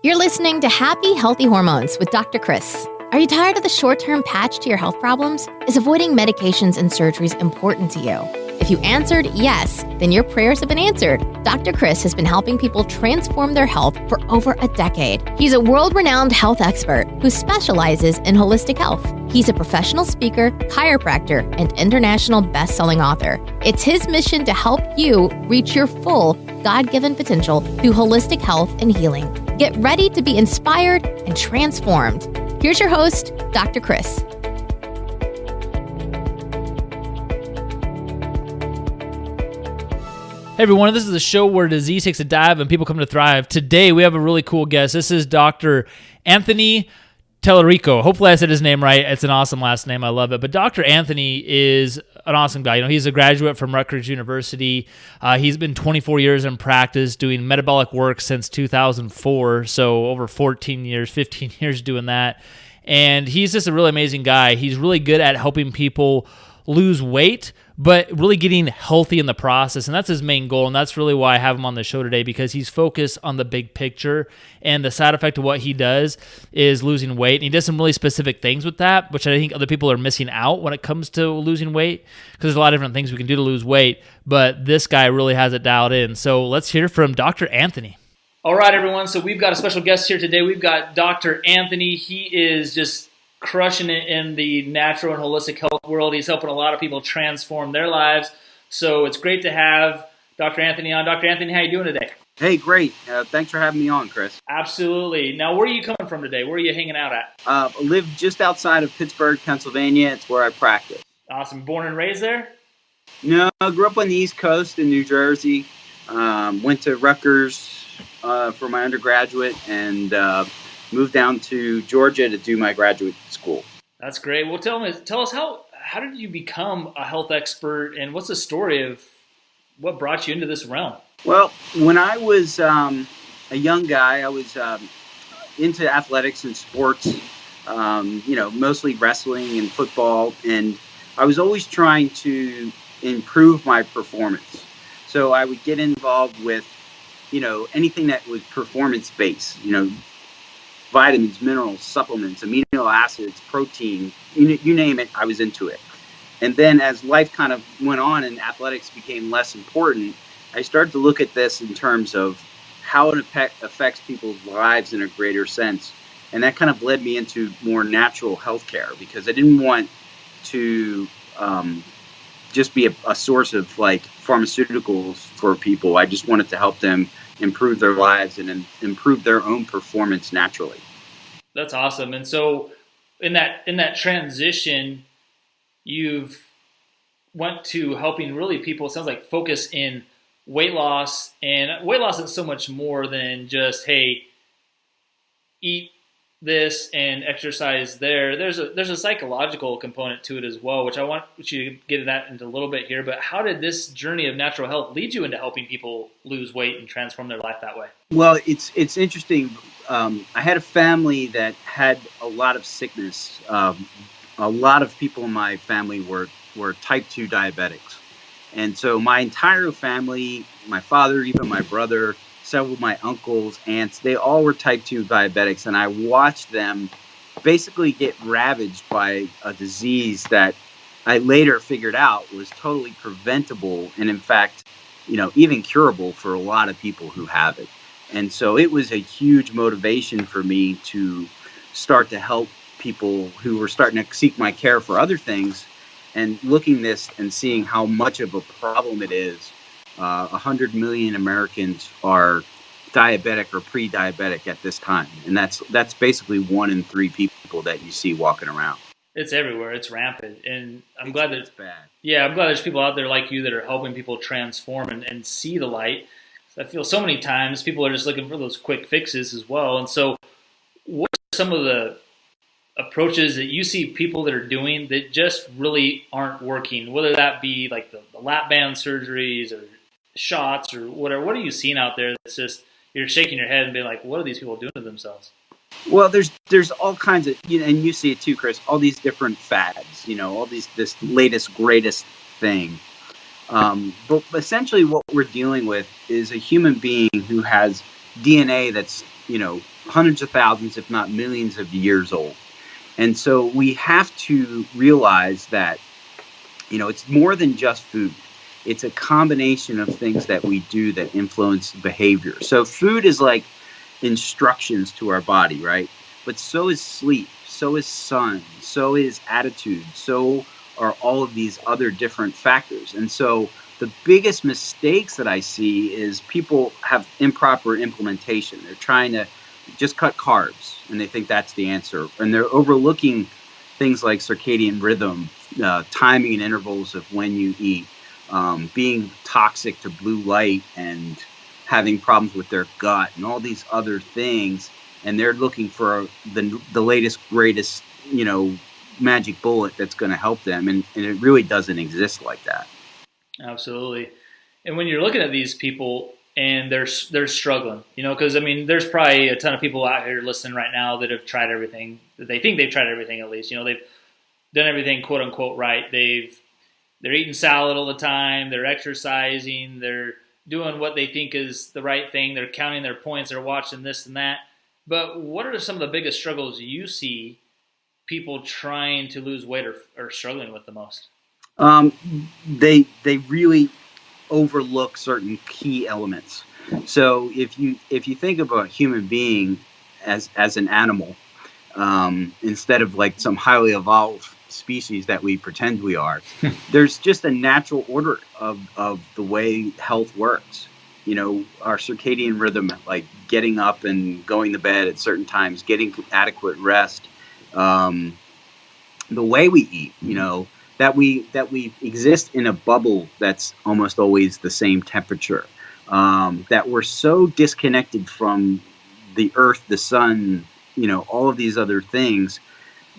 You're listening to Happy Healthy Hormones with Dr. Chris. Are you tired of the short-term patch to your health problems? Is avoiding medications and surgeries important to you? If you answered yes, then your prayers have been answered. Dr. Chris has been helping people transform their health for over a decade. He's a world-renowned health expert who specializes in holistic health. He's a professional speaker, chiropractor, and international best-selling author. It's his mission to help you reach your full God-given potential through holistic health and healing. Get ready to be inspired and transformed. Here's your host, Dr. Chris. Hey everyone, this is a show where disease takes a dive and people come to thrive. Today we have a really cool guest. This is Dr. Anthony Talorico. Hopefully I said his name right. It's an awesome last name. I love it. But Dr. Anthony is an awesome guy. He's a graduate from Rutgers University. He's been 24 years in practice doing metabolic work since 2004. So over 15 years doing that. And he's just a really amazing guy. He's really good at helping people lose weight, but really getting healthy in the process. And that's his main goal. And that's really why I have him on the show today, because he's focused on the big picture. And the side effect of what he does is losing weight. And he does some really specific things with that, which I think other people are missing out when it comes to losing weight, because there's a lot of different things we can do to lose weight. But this guy really has it dialed in. So let's hear from Dr. Anthony. All right, everyone. So we've got a special guest here today. We've got Dr. Anthony. He is just crushing it in the natural and holistic health world. He's helping a lot of people transform their lives. So it's great to have Dr. Anthony on. Dr. Anthony, how are you doing today? Hey, great. Thanks for having me on, Chris. Absolutely. Now, where are you coming from today? Where are you hanging out at? I live just outside of Pittsburgh, Pennsylvania. It's where I practice. Awesome. Born and raised there? No, I grew up on the East Coast in New Jersey. Went to Rutgers for my undergraduate and moved down to Georgia to do my graduate school. That's great. Well, tell us how did you become a health expert, and what's the story of what brought you into this realm? Well, when I was a young guy, I was into athletics and sports, mostly wrestling and football, and I was always trying to improve my performance. So I would get involved with, anything that was performance-based, vitamins, minerals, supplements, amino acids, protein, you name it, I was into it. And then as life kind of went on and athletics became less important, I started to look at this in terms of how it affects people's lives in a greater sense. And that kind of led me into more natural healthcare, because I didn't want to just be a source of like pharmaceuticals for people. I just wanted to help them improve their lives and improve their own performance naturally. That's awesome. And so in that transition, you've went to helping really people, it sounds like, focus in weight loss. And weight loss is so much more than just, hey, eat this and exercise there. There's a psychological component to it as well, which I want you to get that into a little bit here. But how did this journey of natural health lead you into helping people lose weight and transform their life that way? Well, it's interesting. I had a family that had a lot of sickness. A lot of people in my family were type 2 diabetics. And so my entire family, my father, even my brother, several of my uncles, aunts, they all were type 2 diabetics. And I watched them basically get ravaged by a disease that I later figured out was totally preventable and, in fact, even curable for a lot of people who have it. And so it was a huge motivation for me to start to help people who were starting to seek my care for other things, and looking this and seeing how much of a problem it is. 100 million Americans are diabetic or pre-diabetic at this time. And that's basically 1 in 3 people that you see walking around. It's everywhere. It's rampant. And I'm glad that it's bad. Yeah, I'm glad there's people out there like you that are helping people transform and see the light. I feel so many times people are just looking for those quick fixes as well. And so what are some of the approaches that you see people that are doing that just really aren't working, whether that be like the lap band surgeries or shots or whatever? What are you seeing out there that's just, you're shaking your head and being like, what are these people doing to themselves? Well, there's all kinds of, and you see it too, Chris, all these different fads, all this latest, greatest thing. But essentially what we're dealing with is a human being who has DNA that's, hundreds of thousands, if not millions of years old. And so we have to realize that, it's more than just food. It's a combination of things that we do that influence behavior. So food is like instructions to our body, right? But so is sleep, so is sun, so is attitude, so are all of these other different factors. And so the biggest mistakes that I see is people have improper implementation. They're trying to just cut carbs, and they think that's the answer. And they're overlooking things like circadian rhythm, timing and intervals of when you eat, being toxic to blue light, and having problems with their gut and all these other things. And they're looking for the latest, greatest, magic bullet that's going to help them. And it really doesn't exist like that. Absolutely. And when you're looking at these people and they're struggling, because there's probably a ton of people out here listening right now that have tried everything. That they think they've tried everything at least. They've done everything quote unquote right. They're eating salad all the time. They're exercising. They're doing what they think is the right thing. They're counting their points. They're watching this and that. But what are some of the biggest struggles you see people trying to lose weight or struggling with the most? They really overlook certain key elements. So if you think of a human being as an animal, instead of like some highly evolved species that we pretend we are, there's just a natural order of the way health works. Our circadian rhythm, like getting up and going to bed at certain times, getting adequate rest, the way we eat, that we exist in a bubble that's almost always the same temperature, that we're so disconnected from the earth, the sun, all of these other things,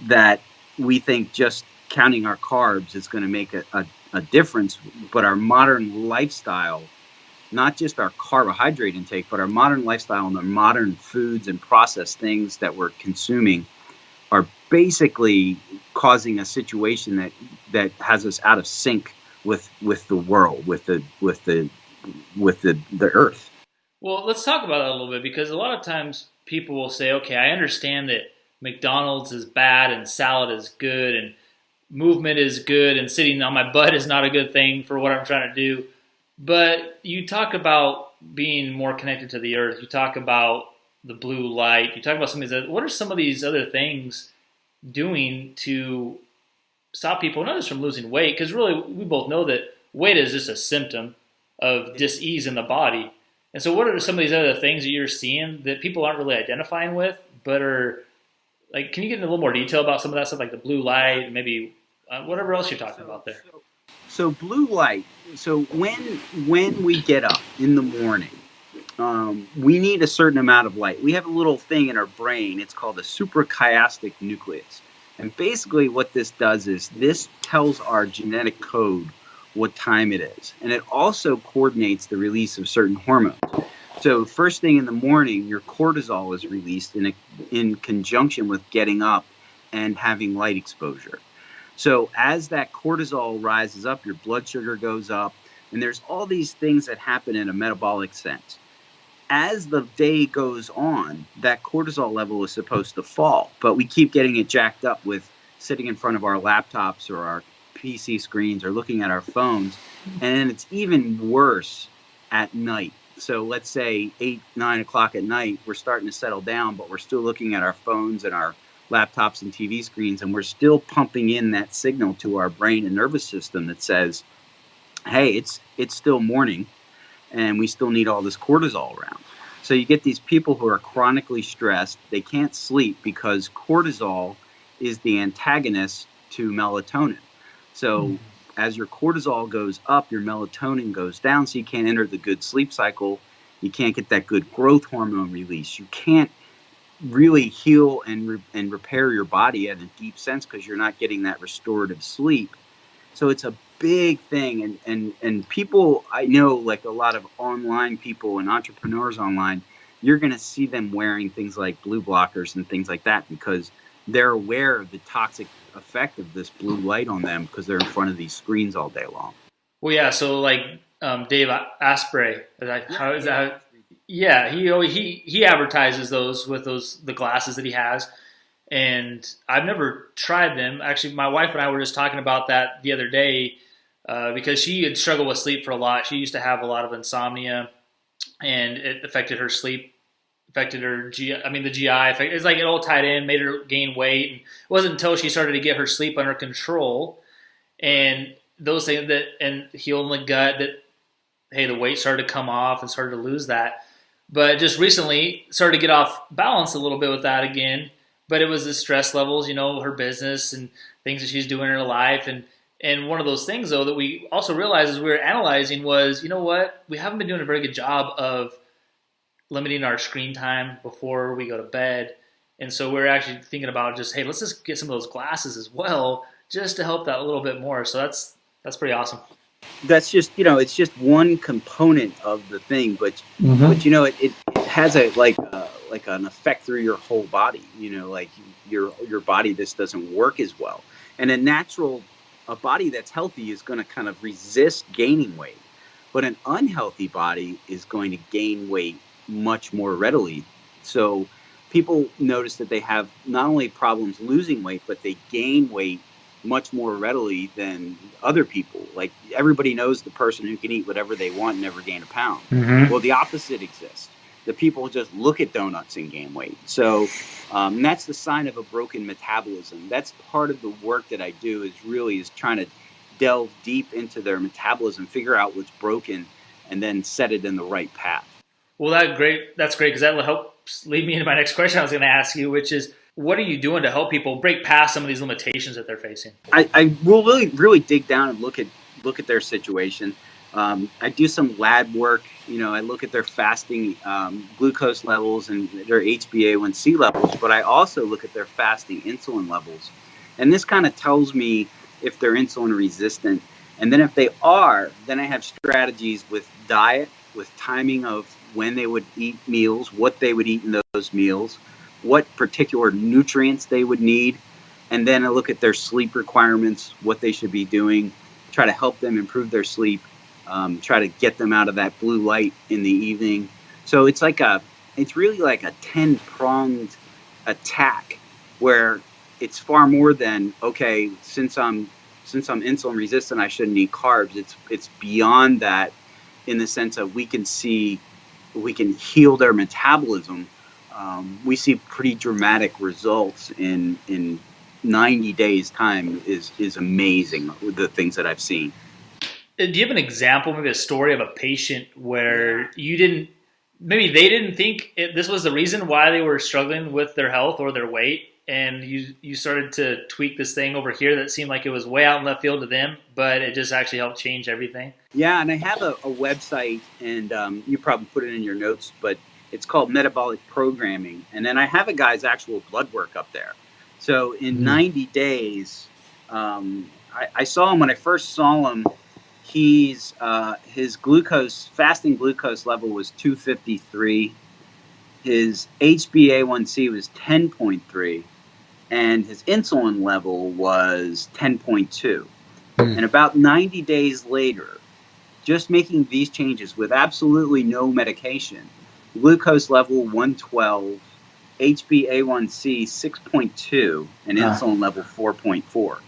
that we think just counting our carbs is going to make a difference. But our modern lifestyle, not just our carbohydrate intake, but our modern lifestyle and the modern foods and processed things that we're consuming are basically causing a situation that has us out of sync with the world, with the earth. Well, let's talk about that a little bit, because a lot of times people will say, okay, I understand that McDonald's is bad and salad is good and movement is good and sitting on my butt is not a good thing for what I'm trying to do. But you talk about being more connected to the earth. You talk about the blue light. You talk about some of these. What are some of these other things doing to stop people, not just from losing weight? Because really, we both know that weight is just a symptom of dis-ease in the body. And so what are some of these other things that you're seeing that people aren't really identifying with, but are like, can you get into a little more detail about some of that stuff, like the blue light, maybe whatever else you're talking about there? So blue light. So when we get up in the morning, we need a certain amount of light. We have a little thing in our brain. It's called the suprachiastic nucleus. And basically what this does is this tells our genetic code what time it is. And it also coordinates the release of certain hormones. So first thing in the morning, your cortisol is released in conjunction with getting up and having light exposure. So as that cortisol rises up, your blood sugar goes up, and there's all these things that happen in a metabolic sense. As the day goes on, that cortisol level is supposed to fall, but we keep getting it jacked up with sitting in front of our laptops or our PC screens or looking at our phones. And it's even worse at night. So let's say 8, 9 o'clock at night, we're starting to settle down, but we're still looking at our phones and our laptops and TV screens, and we're still pumping in that signal to our brain and nervous system that says, hey, it's still morning and we still need all this cortisol around. So you get these people who are chronically stressed. They can't sleep because cortisol is the antagonist to melatonin. So as your cortisol goes up, your melatonin goes down, so you can't enter the good sleep cycle. You can't get that good growth hormone release. You can't really heal and repair your body in a deep sense because you're not getting that restorative sleep. So it's a big thing. And people, I know, like a lot of online people and entrepreneurs online, you're going to see them wearing things like blue blockers and things like that because they're aware of the toxic effect of this blue light on them because they're in front of these screens all day long. Well, yeah. So like Dave Asprey, how is that? Yeah, he advertises those with the glasses that he has, and I've never tried them. Actually, my wife and I were just talking about that the other day because she had struggled with sleep for a lot. She used to have a lot of insomnia, and it affected her sleep, affected her the GI. It's like it all tied in, made her gain weight. And it wasn't until she started to get her sleep under control and those things and healing the gut that hey, the weight started to come off and started to lose that. But just recently started to get off balance a little bit with that again. But it was the stress levels, her business and things that she's doing in her life. And one of those things, though, that we also realized as we were analyzing was, you know what? We haven't been doing a very good job of limiting our screen time before we go to bed. And so we're actually thinking about just, hey, let's just get some of those glasses as well just to help that a little bit more. So that's pretty awesome. That's just, it's just one component of the thing, but it has like an effect through your whole body. Like your body just doesn't work as well. And a body that's healthy is going to kind of resist gaining weight, but an unhealthy body is going to gain weight much more readily. So people notice that they have not only problems losing weight, but they gain weight much more readily than other people. Like everybody knows the person who can eat whatever they want and never gain a pound. Mm-hmm. Well, the opposite exists. The people just look at donuts and gain weight. So that's the sign of a broken metabolism. That's part of the work that I do is trying to delve deep into their metabolism, figure out what's broken, and then set it in the right path. Well, that's great because that will help lead me into my next question I was going to ask you, which is, what are you doing to help people break past some of these limitations that they're facing? I will really dig down and look at their situation. I do some lab work. I look at their fasting glucose levels and their HbA1c levels, but I also look at their fasting insulin levels. And this kind of tells me if they're insulin resistant. And then if they are, then I have strategies with diet, with timing of when they would eat meals, what they would eat in those meals, what particular nutrients they would need. And then I look at their sleep requirements, what they should be doing, try to help them improve their sleep, try to get them out of that blue light in the evening. So it's really like a 10-pronged attack where it's far more than, okay, since I'm insulin resistant, I shouldn't eat carbs. It's beyond that in the sense of we can heal their metabolism. We see pretty dramatic results in 90 days time is amazing with the things that I've seen. Do you have an example, maybe a story of a patient where maybe they didn't think this was the reason why they were struggling with their health or their weight, and you started to tweak this thing over here that seemed like it was way out in left field to them, but it just actually helped change everything? Yeah, and I have a website, and you probably put it in your notes, but it's called Metabolic Programming. And then I have a guy's actual blood work up there. So in 90 days, I saw him when I first saw him. His fasting glucose level was 253. His HbA1c was 10.3, and his insulin level was 10.2. And about 90 days later, just making these changes with absolutely no medication, glucose level 112, HbA1c 6.2, and insulin level 4.4.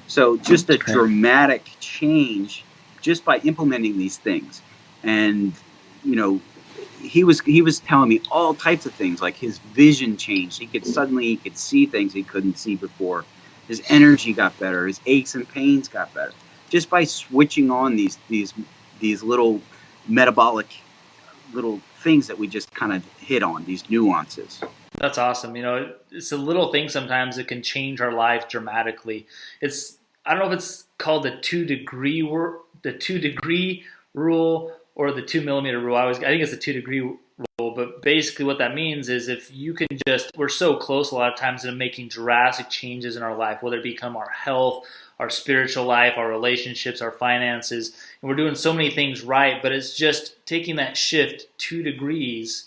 So just a dramatic change just by implementing these things. And, he was telling me all types of things, like his vision changed. He could see things he couldn't see before. His energy got better. His aches and pains got better. Just by switching on these little metabolic little things that we just kind of hit on, these nuances. That's awesome. It's a little thing sometimes that can change our life dramatically. I don't know if it's called the 2 degree rule or the 2 millimeter rule. I think it's the 2 degree rule, but basically what that means is if you can we're so close a lot of times to making drastic changes in our life, whether it become our health, our spiritual life, our relationships, our finances, and we're doing so many things right, but it's just taking that shift 2 degrees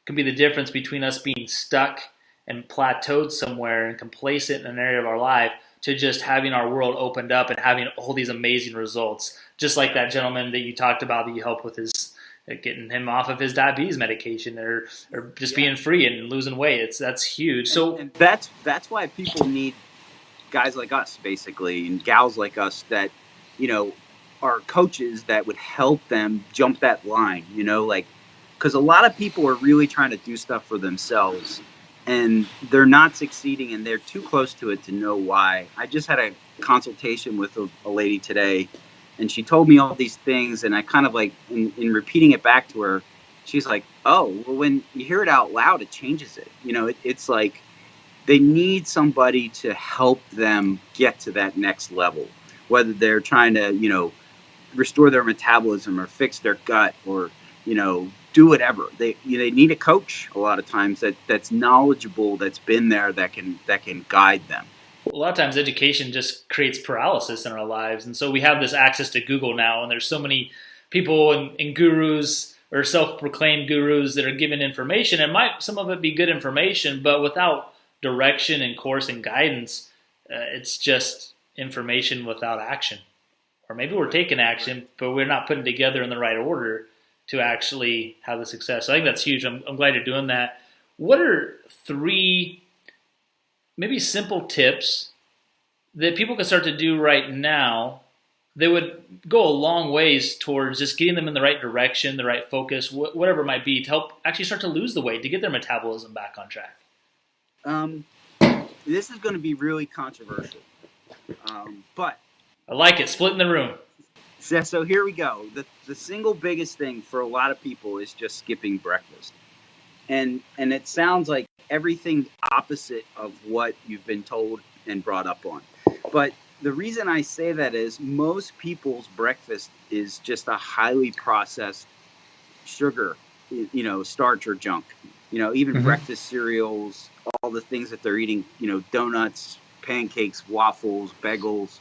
can be the difference between us being stuck and plateaued somewhere and complacent in an area of our life to just having our world opened up and having all these amazing results. Just like that gentleman that you talked about that you helped with his getting him off of his diabetes medication or just being free and losing weight. That's huge. So and that's why people need guys like us, basically, and gals like us that, are coaches that would help them jump that line, like, because a lot of people are really trying to do stuff for themselves and they're not succeeding and they're too close to it to know why. I just had a consultation with a lady today and she told me all these things, and I kind of like, in repeating it back to her, she's like, oh, well, when you hear it out loud, it changes it. It's like they need somebody to help them get to that next level, whether they're trying to, restore their metabolism or fix their gut or, do whatever. They need a coach a lot of times that's knowledgeable, that's been there, that can guide them. A lot of times education just creates paralysis in our lives. And so we have this access to Google now, and there's so many people and gurus or self-proclaimed gurus that are giving information, and some of it be good information, but without direction and course and guidance, it's just information without action. Or maybe we're taking action, but we're not putting together in the right order to actually have the success. So I think that's huge. I'm glad you're doing that. What are 3 maybe simple tips that people can start to do right now that would go a long ways towards just getting them in the right direction, the right focus, whatever it might be, to help actually start to lose the weight, to get their metabolism back on track? This is going to be really controversial, but I like it. Splitting the room. So here we go. The single biggest thing for a lot of people is just skipping breakfast. And it sounds like everything opposite of what you've been told and brought up on. But the reason I say that is most people's breakfast is just a highly processed sugar, starch or junk. Even breakfast cereals, all the things that they're eating, donuts, pancakes, waffles, bagels.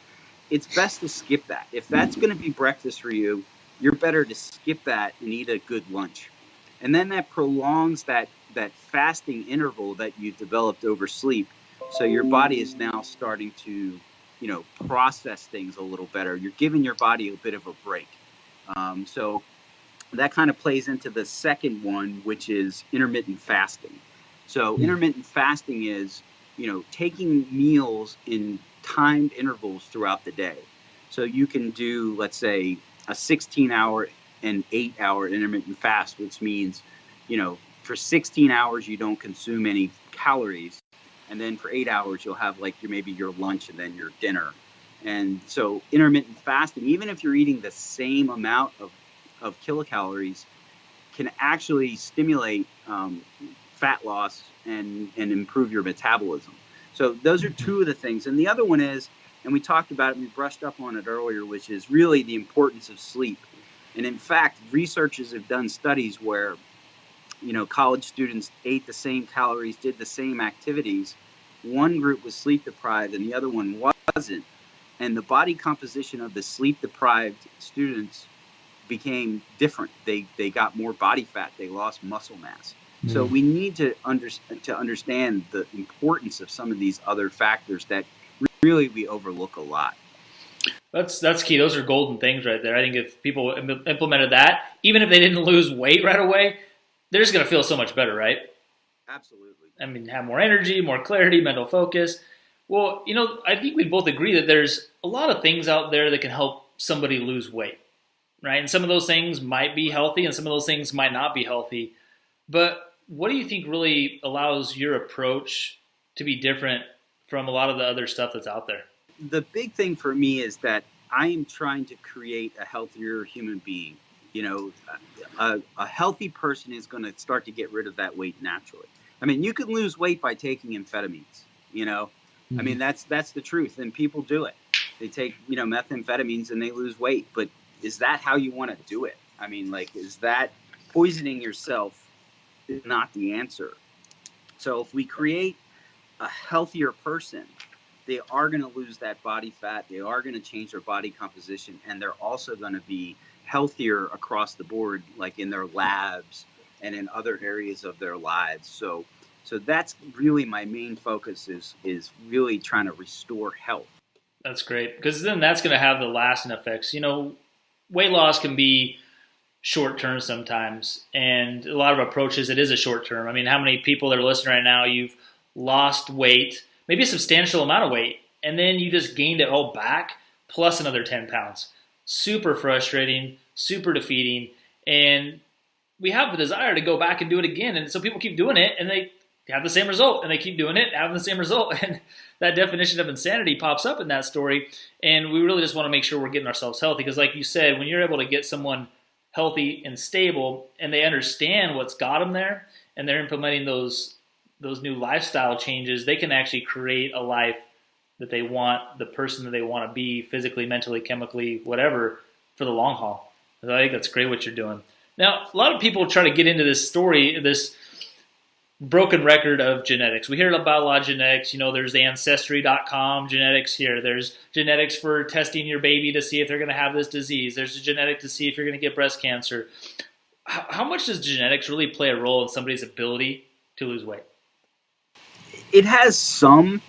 It's best to skip that. If that's going to be breakfast for you, you're better to skip that and eat a good lunch. And then that prolongs that fasting interval that you developed over sleep. So your body is now starting to, process things a little better. You're giving your body a bit of a break. So that kind of plays into the second one, which is intermittent fasting. So intermittent fasting is, taking meals in timed intervals throughout the day. So you can do, let's say, a 16-hour and 8-hour intermittent fast, which means, for 16 hours, you don't consume any calories. And then for 8 hours, you'll have maybe your lunch and then your dinner. And so intermittent fasting, even if you're eating the same amount of kilocalories, can actually stimulate fat loss and improve your metabolism. So those are 2 of the things. And the other one is, and we talked about it, we brushed up on it earlier, which is really the importance of sleep. And in fact, researchers have done studies where, college students ate the same calories, did the same activities. One group was sleep deprived and the other one wasn't. And the body composition of the sleep deprived students became different. They got more body fat. They lost muscle mass. So we need to understand the importance of some of these other factors that really we overlook a lot. That's key. Those are golden things right there. I think if people implemented that, even if they didn't lose weight right away, they're just going to feel so much better, right? Absolutely. I mean, have more energy, more clarity, mental focus. Well, I think we both agree that there's a lot of things out there that can help somebody lose weight, right? And some of those things might be healthy and some of those things might not be healthy. But what do you think really allows your approach to be different from a lot of the other stuff that's out there? The big thing for me is that I am trying to create a healthier human being. A healthy person is going to start to get rid of that weight naturally. I mean, you can lose weight by taking amphetamines, I mean, that's the truth. And people do it. They take, methamphetamines and they lose weight. But is that how you want to do it? I mean, is that poisoning yourself is not the answer. So if we create a healthier person, they are going to lose that body fat. They are going to change their body composition. And they're also going to be healthier across the board, like in their labs and in other areas of their lives. So that's really my main focus is really trying to restore health. That's great, because then that's going to have the lasting effects. Weight loss can be short term sometimes, and a lot of approaches it is a short term. I mean, how many people that are listening right now, you've lost weight, maybe a substantial amount of weight, and then you just gained it all back plus another 10 pounds. Super frustrating, super defeating, and we have the desire to go back and do it again. And so people keep doing it and they have the same result, and they keep doing it, having the same result. And that definition of insanity pops up in that story. And we really just want to make sure we're getting ourselves healthy. Because like you said, when you're able to get someone healthy and stable and they understand what's got them there and they're implementing those new lifestyle changes, they can actually create a life that they want, the person that they want to be physically, mentally, chemically, whatever, for the long haul. So I think that's great what you're doing. Now, a lot of people try to get into this story, this broken record of genetics. We hear about a lot of genetics. You know, there's the Ancestry.com genetics here. There's genetics for testing your baby to see if they're going to have this disease. There's a genetic to see if you're going to get breast cancer. How much does genetics really play a role in somebody's ability to lose weight? It has some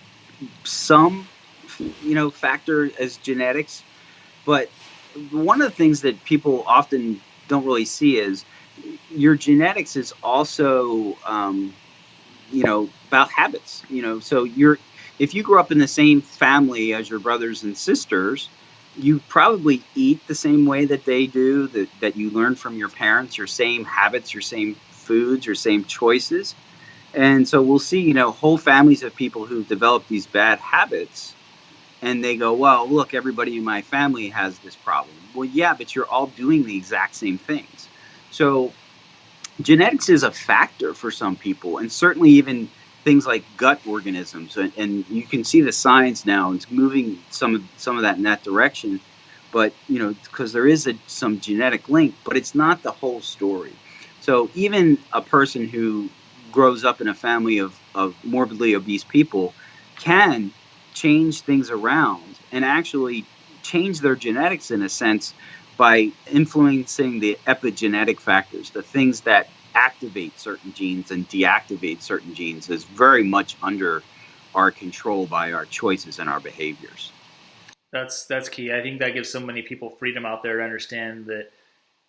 factor as genetics, but one of the things that people often don't really see is your genetics is also about habits. So if you grew up in the same family as your brothers and sisters, you probably eat the same way that they do, that you learn from your parents, your same habits, your same foods, your same choices. And so we'll see, whole families of people who develop these bad habits, and they go, well, look, everybody in my family has this problem. Well, yeah, but you're all doing the exact same things. So genetics is a factor for some people, and certainly even things like gut organisms. And you can see the science now, it's moving some of that in that direction. But, because there is some genetic link, but it's not the whole story. So even a person who grows up in a family of morbidly obese people can change things around and actually change their genetics in a sense by influencing the epigenetic factors, the things that activate certain genes and deactivate certain genes, is very much under our control by our choices and our behaviors. That's key. I think that gives so many people freedom out there to understand that,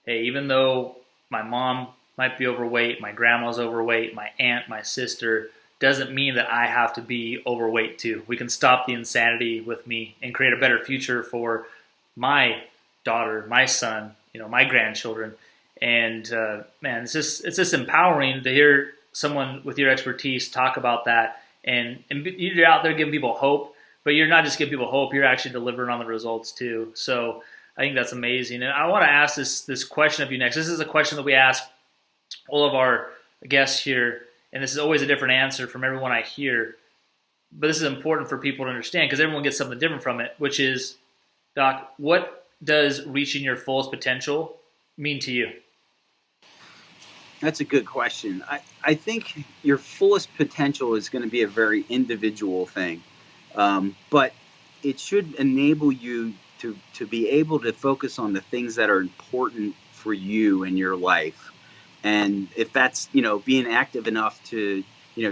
hey, even though my mom might be overweight, my grandma's overweight, my aunt, my sister, doesn't mean that I have to be overweight too. We can stop the insanity with me and create a better future for my daughter, my son, my grandchildren. And man, it's just empowering to hear someone with your expertise talk about that. And you're out there giving people hope, but you're not just giving people hope, you're actually delivering on the results too. So I think that's amazing. And I want to ask this question of you next. This is a question that we ask all of our guests here, and this is always a different answer from everyone I hear. But this is important for people to understand because everyone gets something different from it, which is, Doc, what does reaching your fullest potential mean to you? That's a good question. I think your fullest potential is going to be a very individual thing, but it should enable you to be able to focus on the things that are important for you in your life. And if that's, being active enough to,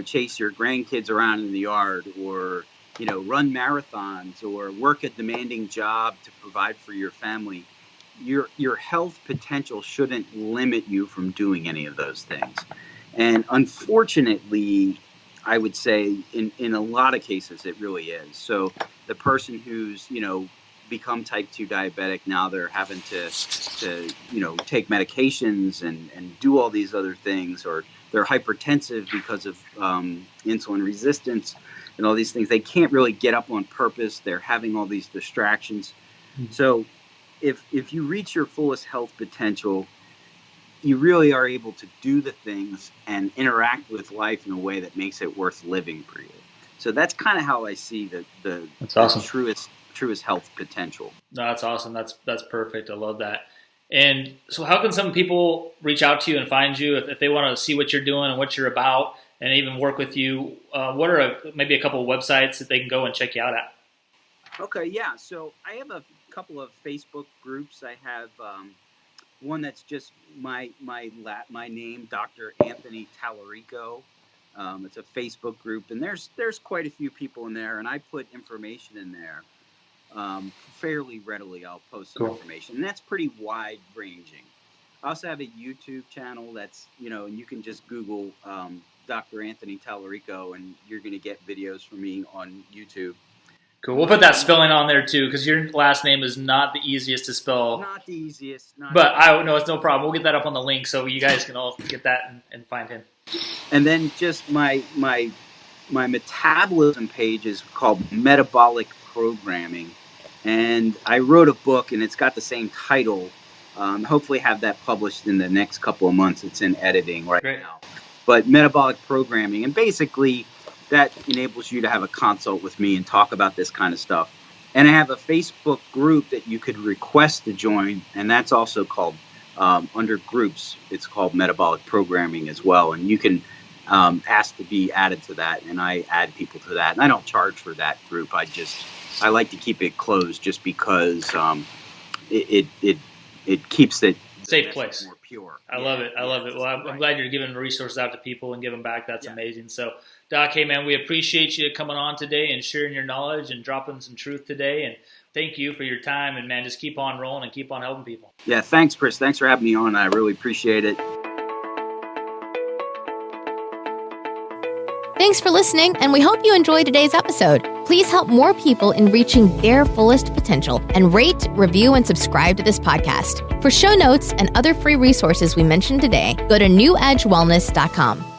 chase your grandkids around in the yard, or, run marathons, or work a demanding job to provide for your family, your health potential shouldn't limit you from doing any of those things. And unfortunately, I would say in a lot of cases, it really is. So the person who's, become type 2 diabetic, now they're having to take medications and do all these other things, or they're hypertensive because of insulin resistance and all these things. They can't really get up on purpose. They're having all these distractions. Mm-hmm. So if you reach your fullest health potential, you really are able to do the things and interact with life in a way that makes it worth living for you. So that's kind of how I see the awesome. truest health potential. No, that's awesome. That's perfect. I love that. And so how can some people reach out to you and find you if they want to see what you're doing and what you're about and even work with you? What are maybe a couple of websites that they can go and check you out at? Okay, yeah. So I have a couple of Facebook groups. I have one that's just my name, Dr. Anthony Talorico. It's a Facebook group, and there's quite a few people in there, and I put information in there fairly readily. I'll post some information, and that's pretty wide ranging. I also have a YouTube channel that's, and you can just Google Dr. Anthony Talorico, and you're going to get videos from me on YouTube. Cool. We'll put that spelling on there too, because your last name is not the easiest to spell. Not the easiest. I know it's no problem. We'll get that up on the link so you guys can all get that and find him. And then just my metabolism page is called Metabolic Programming. And I wrote a book, and it's got the same title. Hopefully have that published in the next couple of months. It's in editing right now. But Metabolic Programming. And basically, that enables you to have a consult with me and talk about this kind of stuff. And I have a Facebook group that you could request to join, and that's also called, under groups, it's called Metabolic Programming as well. And you can ask to be added to that, and I add people to that. And I don't charge for that group. I like to keep it closed just because it keeps it safe place, more pure. I love it. Well, I'm glad you're giving resources out to people and giving back. That's amazing. So, Doc, hey man, we appreciate you coming on today and sharing your knowledge and dropping some truth today. And thank you for your time. And man, just keep on rolling and keep on helping people. Yeah, thanks, Chris. Thanks for having me on. I really appreciate it. Thanks for listening, and we hope you enjoyed today's episode. Please help more people in reaching their fullest potential and rate, review, and subscribe to this podcast. For show notes and other free resources we mentioned today, go to newedgewellness.com.